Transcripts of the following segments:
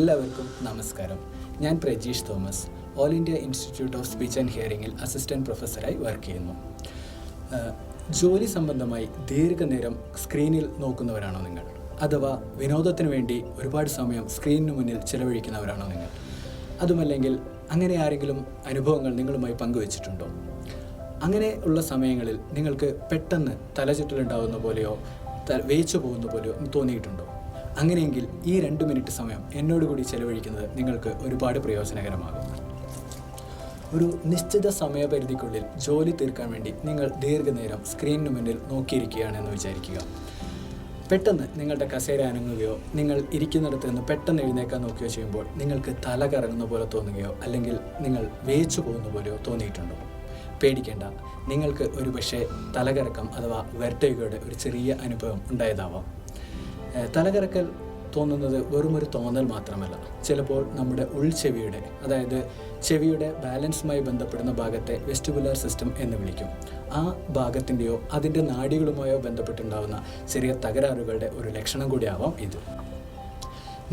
എല്ലാവർക്കും നമസ്കാരം. ഞാൻ Prajeesh Thomas, all India institute of speech and ഹിയറിംഗിൽ അസിസ്റ്റൻറ്റ് പ്രൊഫസറായി വർക്ക് ചെയ്യുന്നു. ജോലി സംബന്ധമായി ദീർഘനേരം സ്ക്രീനിൽ നോക്കുന്നവരാണോ നിങ്ങൾ? അഥവാ വിനോദത്തിന് വേണ്ടി ഒരുപാട് സമയം സ്ക്രീനിന് മുന്നിൽ ചിലവഴിക്കുന്നവരാണോ നിങ്ങൾ? അതുമല്ലെങ്കിൽ അങ്ങനെ ആരെങ്കിലും അനുഭവങ്ങൾ നിങ്ങളുമായി പങ്കുവച്ചിട്ടുണ്ടോ? അങ്ങനെ ഉള്ള സമയങ്ങളിൽ നിങ്ങൾക്ക് പെട്ടെന്ന് തലചുറ്റലുണ്ടാവുന്ന പോലെയോ വേച്ചു പോകുന്ന പോലെയോ തോന്നിയിട്ടുണ്ടോ? അങ്ങനെയെങ്കിൽ ഈ 2 മിനിറ്റ് സമയം എന്നോടുകൂടി ചെലവഴിക്കുന്നത് നിങ്ങൾക്ക് ഒരുപാട് പ്രയോജനകരമാകും. ഒരു നിശ്ചിത സമയപരിധിക്കുള്ളിൽ ജോലി തീർക്കാൻ വേണ്ടി നിങ്ങൾ ദീർഘനേരം സ്ക്രീനിന് മുന്നിൽ നോക്കിയിരിക്കുകയാണെന്ന് വിചാരിക്കുക. പെട്ടെന്ന് നിങ്ങളുടെ കസേര അനങ്ങുകയോ നിങ്ങൾ ഇരിക്കുന്നിടത്ത് നിന്ന് പെട്ടെന്ന് എഴുന്നേക്കാൻ നോക്കുകയോ ചെയ്യുമ്പോൾ നിങ്ങൾക്ക് തല കറങ്ങുന്ന പോലെ തോന്നുകയോ അല്ലെങ്കിൽ നിങ്ങൾ വേച്ചു പോകുന്ന പോലെയോ തോന്നിയിട്ടുണ്ടോ? പേടിക്കേണ്ട, നിങ്ങൾക്ക് ഒരു പക്ഷേ തലകറക്കം അഥവാ വെർട്ടിഗോയുടെ ഒരു ചെറിയ അനുഭവം ഉണ്ടായതാവാം. തലകറക്കൽ തോന്നുന്നത് വെറുമൊരു തോന്നൽ മാത്രമല്ല, ചിലപ്പോൾ നമ്മുടെ ഉൾച്ചെവിയുടെ, അതായത് ചെവിയുടെ ബാലൻസുമായി ബന്ധപ്പെടുന്ന ഭാഗത്തെ വെസ്റ്റിബുലാർ സിസ്റ്റം എന്ന് വിളിക്കും, ആ ഭാഗത്തിൻ്റെയോ അതിൻ്റെ നാഡികളുമായോ ബന്ധപ്പെട്ടുണ്ടാകുന്ന ചെറിയ തകരാറുകളുടെ ഒരു ലക്ഷണം കൂടിയാവാം ഇത്.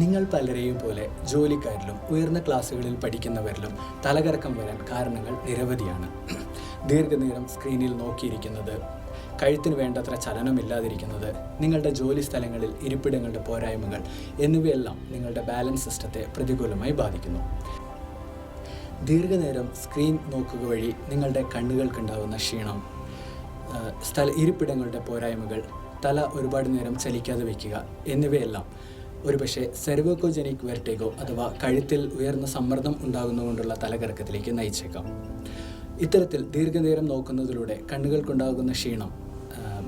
നിങ്ങൾ പലരെയും പോലെ ജോലിക്കാരിലും ഉയർന്ന ക്ലാസ്സുകളിൽ പഠിക്കുന്നവരിലും തലകറക്കം വരാൻ കാരണങ്ങൾ നിരവധിയാണ്. ദീർഘനേരം സ്ക്രീനിൽ നോക്കിയിരിക്കുന്നത്, കഴുത്തിന് വേണ്ടത്ര ചലനമില്ലാതിരിക്കുന്നത്, നിങ്ങളുടെ ജോലി സ്ഥലങ്ങളിൽ ഇരിപ്പിടങ്ങളുടെ പോരായ്മകൾ എന്നിവയെല്ലാം നിങ്ങളുടെ ബാലൻസ് സിസ്റ്റത്തെ പ്രതികൂലമായി ബാധിക്കുന്നു. ദീർഘനേരം സ്ക്രീൻ നോക്കുക വഴി നിങ്ങളുടെ കണ്ണുകൾക്കുണ്ടാകുന്ന ക്ഷീണം, ഇരിപ്പിടങ്ങളുടെ പോരായ്മകൾ, തല ഒരുപാട് നേരം ചലിക്കാതെ വയ്ക്കുക എന്നിവയെല്ലാം ഒരുപക്ഷെ സെർവോക്കോജനിക് വെർട്ടിഗോ അഥവാ കഴുത്തിൽ ഉയർന്ന സമ്മർദ്ദം ഉണ്ടാകുന്നതുകൊണ്ടുള്ള തലകറക്കത്തിലേക്ക് നയിച്ചേക്കാം. ഇത്തരത്തിൽ ദീർഘനേരം നോക്കുന്നതിലൂടെ കണ്ണുകൾക്കുണ്ടാകുന്ന ക്ഷീണം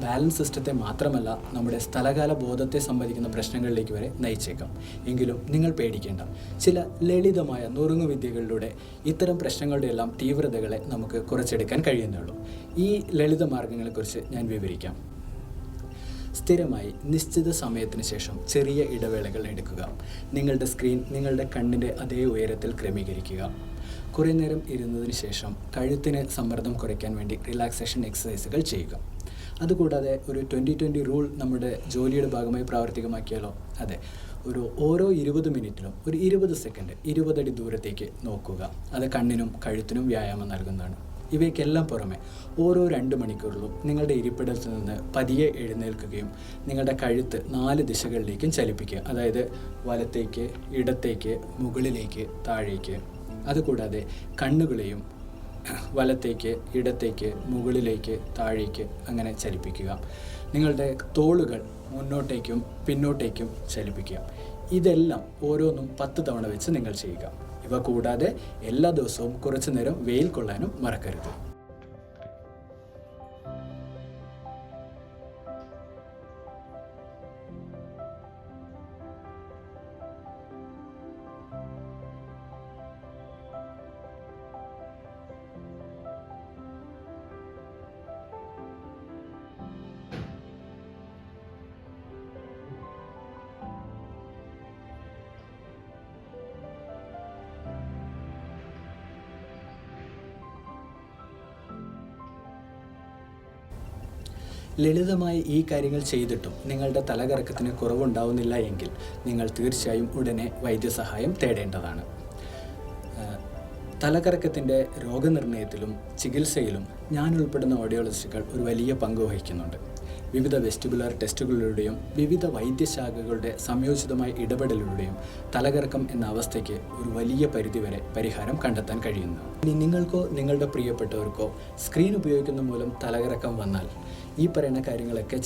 ബാലൻസ് സിസ്റ്റത്തെ മാത്രമല്ല നമ്മുടെ സ്ഥലകാല ബോധത്തെ സംബന്ധിക്കുന്ന പ്രശ്നങ്ങളിലേക്ക് വരെ നയിച്ചേക്കാം. എങ്കിലും നിങ്ങൾ പേടിക്കേണ്ട, ചില ലളിതമായ നുറുങ്ങുവിദ്യകളിലൂടെ ഇത്തരം പ്രശ്നങ്ങളുടെ എല്ലാം തീവ്രതകളെ നമുക്ക് കുറച്ചെടുക്കാൻ കഴിയുന്നുള്ളൂ. ഈ ലളിത മാർഗങ്ങളെക്കുറിച്ച് ഞാൻ വിവരിക്കാം. സ്ഥിരമായി നിശ്ചിത സമയത്തിന് ശേഷം ചെറിയ ഇടവേളകൾ എടുക്കുക. നിങ്ങളുടെ സ്ക്രീൻ നിങ്ങളുടെ കണ്ണിൻ്റെ അതേ ഉയരത്തിൽ ക്രമീകരിക്കുക. കുറേ നേരം ഇരുന്നതിന് ശേഷം കഴുത്തിന് സമ്മർദ്ദം കുറയ്ക്കാൻ വേണ്ടി റിലാക്സേഷൻ എക്സസൈസുകൾ ചെയ്യുക. അതുകൂടാതെ ഒരു 20-20 റൂൾ നമ്മുടെ ജോലിയുടെ ഭാഗമായി പ്രാവർത്തികമാക്കിയാലോ? അതെ, ഓരോ 20 മിനിറ്റിലും ഒരു 20 സെക്കൻഡ് 20 അടി ദൂരത്തേക്ക് നോക്കുക. അത് കണ്ണിനും കഴുത്തിനും വ്യായാമം നൽകുന്നതാണ്. ഇവയ്ക്കെല്ലാം പുറമെ ഓരോ 2 മണിക്കൂറിലും നിങ്ങളുടെ ഇരിപ്പിടത്തിൽ നിന്ന് പതിയെ എഴുന്നേൽക്കുകയും നിങ്ങളുടെ കഴുത്ത് 4 ദിശകളിലേക്കും ചലിപ്പിക്കുക. അതായത് വലത്തേക്ക്, ഇടത്തേക്ക്, മുകളിലേക്ക്, താഴേക്ക്. അതുകൂടാതെ കണ്ണുകളെയും വലത്തേക്ക്, ഇടത്തേക്ക്, മുകളിലേക്ക്, താഴേക്ക് അങ്ങനെ ചലിപ്പിക്കുക. നിങ്ങളുടെ തോളുകൾ മുന്നോട്ടേക്കും പിന്നോട്ടേക്കും ചലിപ്പിക്കുക. ഇതെല്ലാം ഓരോന്നും 10 തവണ വെച്ച് നിങ്ങൾ ചെയ്യുക. ഇവ കൂടാതെ എല്ലാ ദിവസവും കുറച്ചു നേരം വെയിൽ കൊള്ളാനും മറക്കരുത്. ലളിതമായി ഈ കാര്യങ്ങൾ ചെയ്തിട്ടും നിങ്ങളുടെ തലകറക്കത്തിന് കുറവുണ്ടാവുന്നില്ല എങ്കിൽ നിങ്ങൾ തീർച്ചയായും ഉടനെ വൈദ്യസഹായം തേടേണ്ടതാണ്. തലകറക്കത്തിൻ്റെ രോഗനിർണയത്തിലും ചികിത്സയിലും ഞാൻ ഉൾപ്പെടുന്ന ഓഡിയോളജിസ്റ്റുകൾ ഒരു വലിയ പങ്ക് വഹിക്കുന്നുണ്ട്. വിവിധ വെസ്റ്റിബുലാർ ടെസ്റ്റുകളിലൂടെയും വിവിധ വൈദ്യശാഖകളുടെ സംയോജിതമായ ഇടപെടലിലൂടെയും തലകറക്കം എന്ന അവസ്ഥയ്ക്ക് ഒരു വലിയ പരിധിവരെ പരിഹാരം കണ്ടെത്താൻ കഴിയുന്നു. ഇനി നിങ്ങൾക്കോ നിങ്ങളുടെ പ്രിയപ്പെട്ടവർക്കോ സ്ക്രീൻ ഉപയോഗിക്കുന്ന മൂലം തലകറക്കം വന്നാൽ ഈ പറയുന്ന കാര്യങ്ങളൊക്കെ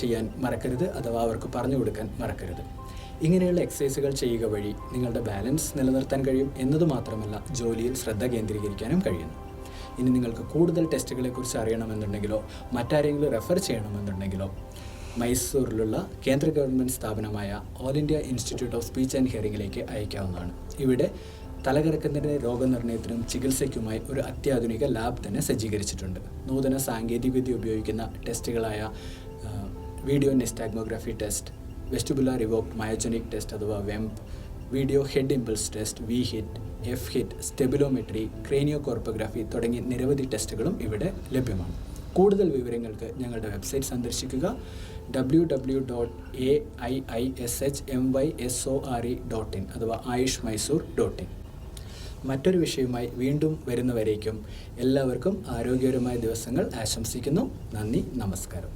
ചെയ്യാൻ മറക്കരുത്, അഥവാ അവർക്ക് പറഞ്ഞു കൊടുക്കാൻ മറക്കരുത്. ഇങ്ങനെയുള്ള എക്സസൈസുകൾ ചെയ്യുക വഴി നിങ്ങളുടെ ബാലൻസ് നിലനിർത്താൻ കഴിയും എന്നതുമാത്രമല്ല, ജോലിയിൽ ശ്രദ്ധ കേന്ദ്രീകരിക്കാനും കഴിയുന്നു. ഇനി നിങ്ങൾക്ക് കൂടുതൽ ടെസ്റ്റുകളെക്കുറിച്ച് അറിയണമെന്നുണ്ടെങ്കിലോ മറ്റാരെങ്കിലും റെഫർ ചെയ്യണമെന്നുണ്ടെങ്കിലോ മൈസൂരിലുള്ള കേന്ദ്ര ഗവൺമെൻറ് സ്ഥാപനമായ all India institute of speech and ഹിയറിംഗിലേക്ക് അയക്കാവുന്നതാണ്. ഇവിടെ തലകറക്കത്തിൻ്റെ രോഗനിർണയത്തിനും ചികിത്സയ്ക്കുമായി ഒരു അത്യാധുനിക ലാബ് തന്നെ സജ്ജീകരിച്ചിട്ടുണ്ട്. നൂതന സാങ്കേതികവിദ്യ ഉപയോഗിക്കുന്ന ടെസ്റ്റുകളായ video nystagmography test, vestibular evoked myogenic test അഥവാ VEMP, video head impulse test, V HIT, F HIT, stabilometry, cranio corpography തുടങ്ങി നിരവധി ടെസ്റ്റുകളും ഇവിടെ ലഭ്യമാണ്. കൂടുതൽ വിവരങ്ങൾക്ക് ഞങ്ങളുടെ വെബ്സൈറ്റ് സന്ദർശിക്കുക www.AIISHMYSORE.in അഥവാ ayushmysore.in. മറ്റൊരു വിഷയവുമായി വീണ്ടും വരുന്നവരേക്കും എല്ലാവർക്കും ആരോഗ്യകരമായ ദിവസങ്ങൾ ആശംസിക്കുന്നു. നന്ദി, നമസ്കാരം.